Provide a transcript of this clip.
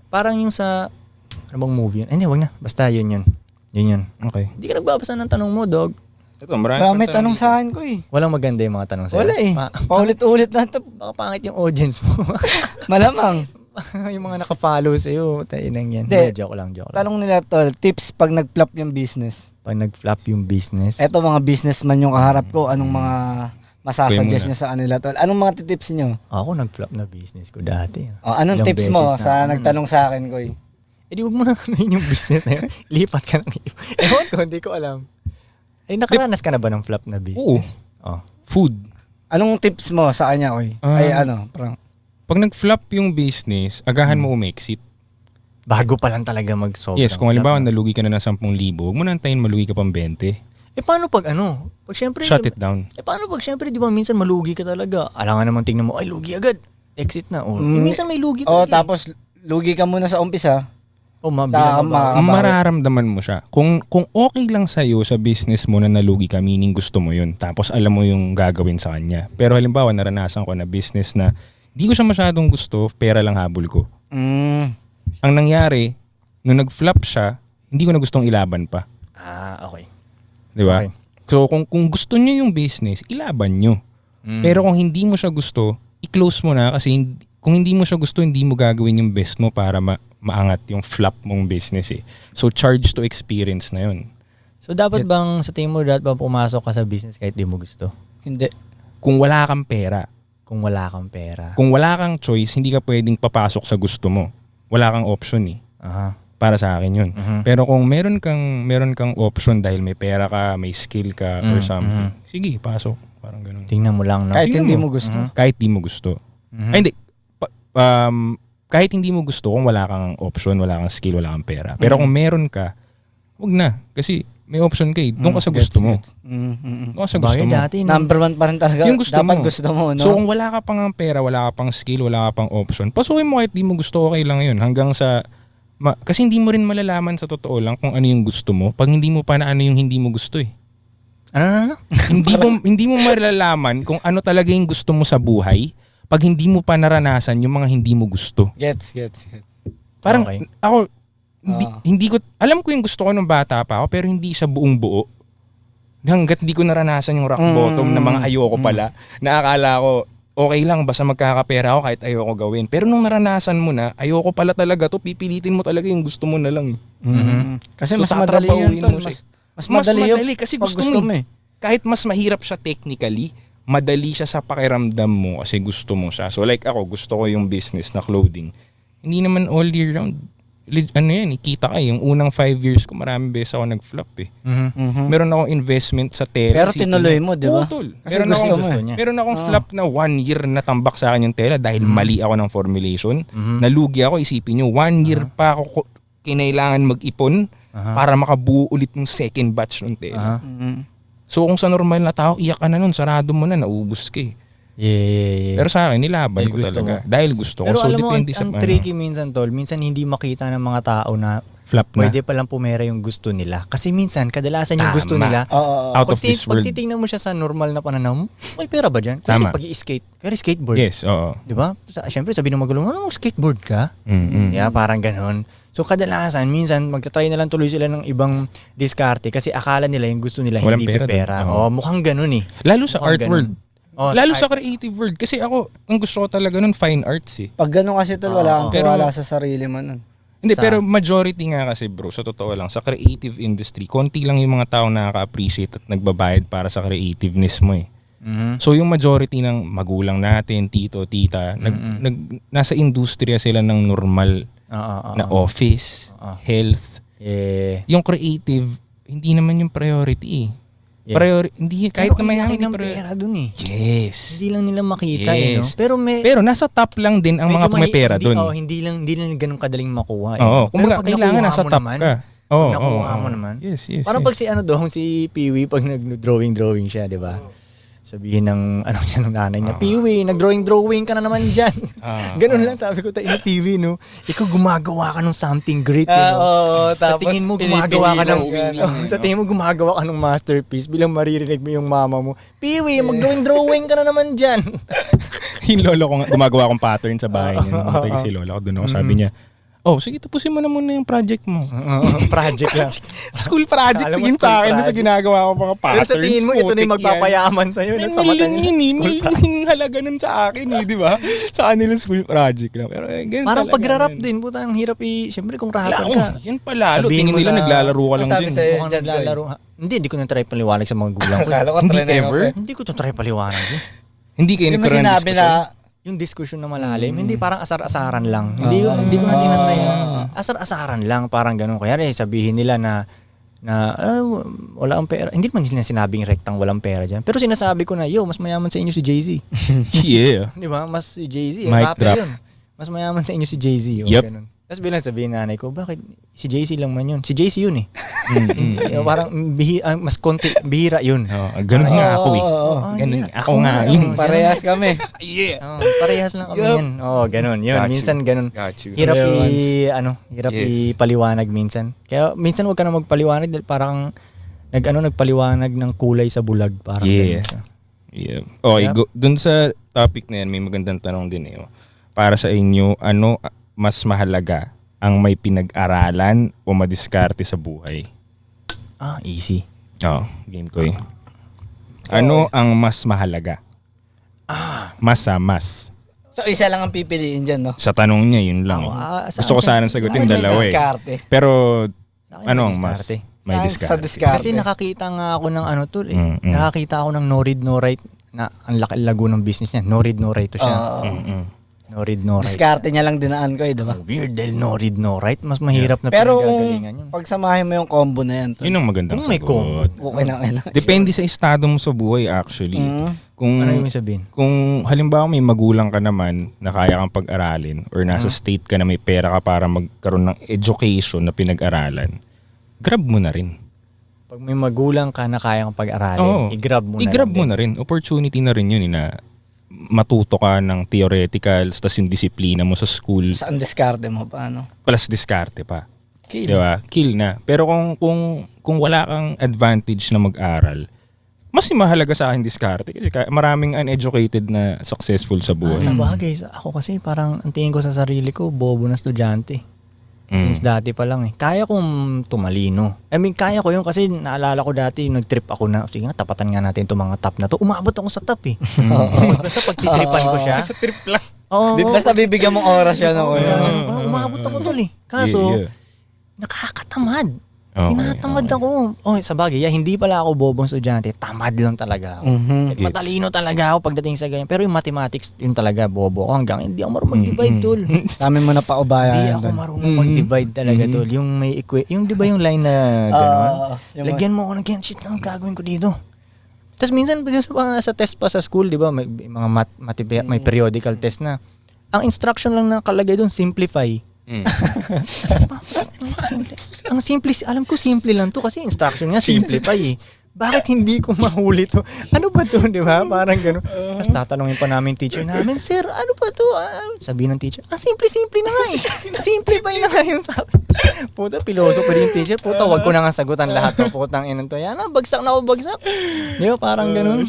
Parang yung sa, ano bang movie yun? Hindi, wag na. Basta yun. Okay. Hindi ka nagbabasa ng tanong mo, dog. Ito, Marami tanong sa akin ko eh. Walang maganda yung mga tanong sa'yo. Wala eh. Paulit-ulit na ito. Baka pangit yung audience mo. Malamang. Yung mga naka-follow sa'yo, tainang yan. Hindi. Joke lang. Tanong nila tol, tips pag nag-flop yung business. Pag nag-flop yung business. Eto mga businessman yung kaharap ko, anong mga masasuggest Kuya nyo sa kanila tol? Anong mga tips nyo? Ako nag-flop na business ko dati. Anong Ilang tips mo beses na, sa nagtanong sa akin ko eh? Eh di wag mo na yun yung business na yun. Lipat ka ng lipat. Ewan ko, hindi ko alam. Eh nakaranas ka na ba ng flop na business? Oo. Food. Anong tips mo sa kanya ko eh? Parang Pag nag-flop yung business, agahan mo umexit. Bago pa lang talaga mag-solve. Yes, kung halimbawa nalugi ka na ng 10,000, huwag mo na antayin malugi ka pang 20. Eh paano pag ano? Pag syempre, Shut it down. Eh paano pag syempre, di ba minsan malugi ka talaga? Alangan naman tingnan mo, ay lugi agad. Exit na. Minsan may lugi talaga. tapos lugi ka muna sa umpisa. Mabilang mo ba? Mararamdaman mo siya. Kung okay lang sa'yo sa business mo na nalugi ka, meaning gusto mo yun, tapos alam mo yung gagawin sa kanya. Pero halimbawa, naranasan ko na business na di ko siya masyadong gusto, pera lang habol ko. Ang nangyari, nung nag-flop siya, hindi ko na gustong ilaban pa. Okay. Di ba? Okay. So kung gusto niyo yung business, ilaban niyo. Pero kung hindi mo siya gusto, i-close mo na kasi kung hindi mo siya gusto, hindi mo gagawin yung best mo para maangat yung flop mong business eh. So charge to experience na yun. So dapat bang sa tingin mo dapat bang pumasok ka sa business kahit di mo gusto? Hindi. Kung wala kang pera, Kung wala kang pera. kung wala kang choice, hindi ka pwedeng papasok sa gusto mo. Wala kang option eh. Aha. Para sa akin yun. Pero kung meron kang option dahil may pera ka, may skill ka or something, sige, pasok. Parang ganun. Tingnan mo lang, no? Kahit Tingnan hindi mo. mo gusto. Kahit di mo gusto. Ay, hindi. Kahit hindi mo gusto kung wala kang option, wala kang skill, wala kang pera. Pero kung meron ka, wag na. Kasi may option ka eh. Doon ka sa gusto mo. Doon ka sa gusto Bagay mo. dati, no? Number one pa rin talaga. Yung gusto Dapat mo. gusto mo, no? So kung wala ka pang pera, wala ka pang skill, wala ka pang option, pasukin mo kahit di mo gusto, okay lang yun. Hanggang sa, kasi hindi mo rin malalaman sa totoo lang kung ano yung gusto mo pag hindi mo pa na ano yung hindi mo gusto eh. Ano? hindi mo malalaman kung ano talaga yung gusto mo sa buhay pag hindi mo pa naranasan yung mga hindi mo gusto. Gets. Parang Okay. ako, hindi ko, alam ko yung gusto ko nung bata pa ako pero hindi siya buong buo. Hanggat di ko naranasan yung rock bottom na mga ayoko pala, na akala ko, okay lang, basta magkakapera ako kahit ayoko gawin. Pero nung naranasan mo na, ayoko pala talaga to, pipilitin mo talaga yung gusto mo na lang. Kasi So, mas madali yun, tatrabahuin tol. mo siya. Mas madali yun kasi pag gusto mo eh. Kahit mas mahirap siya technically, madali siya sa pakiramdam mo kasi gusto mo siya. So like ako, gusto ko yung business na clothing. Hindi naman all year round. Kita ka yung unang 5 years ko, maraming beses ako nag-flop eh. Meron akong investment sa tela. Pero tinuloy mo, di ba? Tol. Kasi gusto mo eh. Meron akong flop na 1 year na tambak sa akin yung tela dahil mali ako ng formulation. Nalugi ako, isipin nyo, 1 year pa ako kinailangan mag-ipon para makabuo ulit ng second batch ng tela. So kung sa normal na tao, iyak ka na nun, sarado mo na, naubos ka eh. Yeah. Pero sa akin, nilaban Dahil ko gusto talaga. mo. Dahil gusto ko. Pero So alam mo, depende sa ang tricky minsan, tol, minsan hindi makita ng mga tao na flop na. pwede palang pumera yung gusto nila. Kasi minsan, kadalasan yung Tama. gusto nila, Out of this world. pag titingnan mo siya sa normal na pananaw, may pera ba dyan? Tama. Pag i-skate, kaya skateboard. Yes, oo. Di ba? Siyempre, sabi ng magulang, skateboard ka? Yeah, parang ganon. So kadalasan, minsan, magta-try na lang tuloy sila ng ibang diskarte kasi akala nila yung gusto nila Walang hindi pera pera. dun. Oh, mukhang ganon eh. Lalo sa Mukhang art ganun. world. Oh, Lalo sa sa creative world. Kasi ako, ang gusto ko talaga nun, fine arts eh. Pag ganun kasi tol, wala kang Pero- tiwala sa sarili mo nun. Hindi, Sa- pero majority nga kasi bro, sa totoo lang, sa creative industry, konti lang yung mga tao na nakaka-appreciate at nagbabayad para sa creativeness mo eh. So yung majority ng magulang natin, tito, tita, nasa industriya sila ng normal na office, health. Yung creative, hindi naman yung priority eh. Yeah. Hindi, kahit na may laki ng priority. pera dun eh. Yes. Hindi lang nila makita eh, no? Yes. Pero nasa top lang din ang mga medyo pumipera hindi, doon. Hindi lang ganun kadaling makuha eh. Oo, Pero kumbaga pag kailangan nakuha nasa mo top naman, ka. Pag nakuha mo naman. Yes. Parang pag si Peewee, pag nag-drawing siya, di ba? Sabihin ng siya ng nanay niya, Peewee, nag-drawing ka na naman dyan. Ganun lang sabi ko tayo, Peewee, no? Ikaw gumagawa ka ng something great, no? Sa tingin mo gumagawa ka ng sa tingin mo gumagawa ka ng masterpiece bilang maririnig mo yung mama mo. Peewee, mag-drawing ka na naman dyan. Yung lolo ko, gumagawa akong pattern sa bahay niya. Namatay kasi lolo ko, doon ako sabi niya, Oh, sige, tapusin mo na muna yung project mo. Project lang. School project Akala mo tingin school sa akin sa project. ginagawa ko mga patterns. Pero sa tingin mo, ito na yung putik yan. magpapayaman sa'yo. Sa mata nila. Million halaga nun sa akin di ba? Sa kanila school project lang. Pero ganun Parang talaga pag-rap yan. din, puta, ang hirap Siyempre kung rapper Oo, ka. yan pala. Sabihin Tingin mo nila sa- naglalaro ka lang Sabi dyan. sa'yo, Mukhang Jan naglalaro. Hindi ko na-try paliwanag sa mga gulang ko. Akala ko Hindi try na yun, ever? eh. Hindi ko to-try paliwanag. Hindi kayo Hindi mo nagkaroon ng sinabi diskusyon? na Yung diskusyon na malalim, hindi parang asar-asaran lang. Hindi ko na tinatry. Asar-asaran lang, parang ganun. Kaya sabihin nila na wala ang pera. Hindi naman nila sinabing rektang walang pera dyan. Pero sinasabi ko na, mas mayaman sa inyo si Jay-Z. Yeah. Di ba? Mas si Jay-Z. Mic Rapper drop. yun. Mas mayaman sa inyo si Jay-Z. Yep. Ganun. Tapos bilang sabihin nanay ko, bakit si Jay-Z lang man yun? Si Jay-Z yun eh. Hindi, parang mas konti, bihira yun. Ganun nga ako eh. Ganun. Ako nga yun. Parehas kami. Yeah. Parehas lang kami yan. Ganun. Yun. Got you. Minsan ganun. Got you. Hirap Yes. ipaliwanag minsan. Kaya minsan wag ka na magpaliwanag dahil parang nagpaliwanag ng kulay sa bulag. Parang Yeah. ganun siya. Yeah. Okay, Yep. dun sa topic na yan, may magandang tanong din eh. Para sa inyo, ano mas mahalaga? Ang may pinag-aralan o madiskarte sa buhay? Easy. Game ko eh. Ano ang mas mahalaga? Mas. So, isa lang ang pipiliin dyan, no? Sa tanong niya, yun lang. Gusto ko sanang sagutin Sa akin, dalawa eh. diskarte. Pero, Sa akin, ano may ang mas? diskarte. May Sa diskarte. diskarte. Kasi nakakita nga ako ng tol eh. Mm. Nakakita ako ng no read no write na ang laki-lago ng business niya. No read no write to siya. No read no write. Diskarte niya lang dinaan ko, di ba? Weird dahil no read no write. Mas mahirap na Pero pinagagalingan yun. pagsamahin mo yung combo na yan, Yun ang magandang Kung may sagot. okay na. Depende sa estado mo sa buhay actually. Kung Ano yung sabihin? kung halimbawa may magulang ka naman na kaya kang pag-aralin or nasa state ka na may pera ka para magkaroon ng education na pinag-aralan, grab mo na rin. Pag may magulang ka na kayang pag-aralin, Oo. i-grab mo na. I-grab lang mo din. na rin. Opportunity na rin yun na matuto ka ng theoreticals tas yung disiplina mo sa school Saan diskarte mo, paano? plus diskarte pa. Kill. Di ba? Kill na. Pero kung wala kang advantage na mag-aral, mas mahalaga sa akin diskarte kasi maraming uneducated na successful sa buhay. Sa bagay, ako kasi parang ang tingin ko sa sarili ko, bobo na estudyante. Since dati pa lang eh. Kaya kong tumalino. I mean, kaya ko yun kasi naalala ko dati, nag-trip ako na, sige nga, tapatan nga natin itong mga top na to. Umabot ako sa top eh. Basta pag-tripan ko siya. Sa trip lang. Oo. Basta bibigyan mong oras yan ako. Umabot ako tol eh. Kaso, Yeah. nakakatamad. Okay, Tinatamad ako. Sa bagay, hindi pala ako bobong estudyante. Tamad lang talaga ako. Like, matalino talaga ako pagdating sa ganyan. Pero yung mathematics, yun talaga, bobo ako. Hanggang hindi ako marunong mag-divide, tol. Sa amin mo na Hindi paubayan. ako marunong mag-divide talaga, tol. Yung may yung di ba yung line na gano'n? Lagyan mo ako ng ganyan. Shit, anong gagawin ko dito? Tapos minsan, sa test pa sa school, di ba, may mga may periodical test na. Ang instruction lang nakalagay doon, simplify. Ang simple, alam ko simple lang to kasi instruction nga simplify eh. Bakit hindi ko mahuli to? Ano ba to, di ba? Parang gano'n. Tapos tatanungin pa namin teacher namin, sir, ano ba to? Sabihin ng teacher, simple-simple na nga eh. Simplify na nga yung sabi. Puta, piloso pa din yung teacher. Puta, wag ko na nga sagutan lahat to. Putang inan to. Yan, bagsak na ako bagsak. Di ba? Parang gano'n.